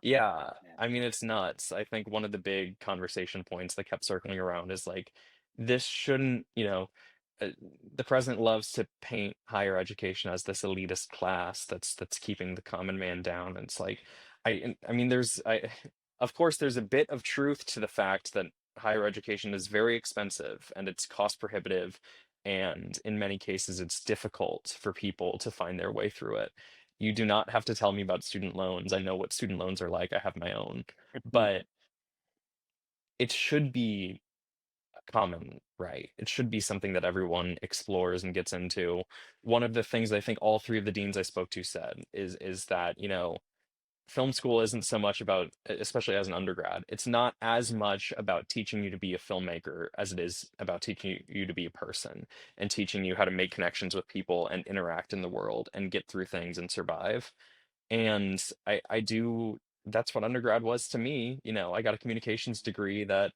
Yeah, Man. I mean, it's nuts. I think one of the big conversation points that kept circling around is like, this shouldn't, uh, the president loves to paint higher education as this elitist class that's keeping the common man down. And it's like, I mean, of course, there's a bit of truth to the fact that higher education is very expensive and it's cost prohibitive, and in many cases, it's difficult for people to find their way through it. You do not have to tell me about student loans. I know what student loans are like. I have my own. But it should be a common right. It should be something that everyone explores and gets into. One of the things I think all three of the deans I spoke to said is that, film school isn't so much about, especially as an undergrad, it's not as much about teaching you to be a filmmaker as it is about teaching you to be a person and teaching you how to make connections with people and interact in the world and get through things and survive. And I do, that's what undergrad was to me. I got a communications degree that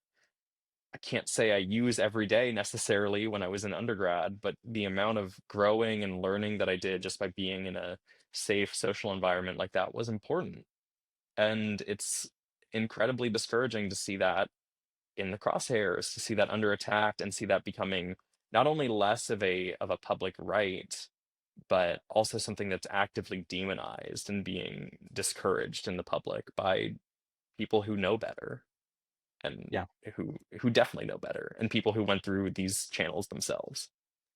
I can't say I use every day necessarily when I was in undergrad, but the amount of growing and learning that I did just by being in a safe social environment like that was important. And it's incredibly discouraging to see that in the crosshairs, to see that under attack and see that becoming not only less of a public right, but also something that's actively demonized and being discouraged in the public by people who know better and Yeah. who definitely know better and people who went through these channels themselves.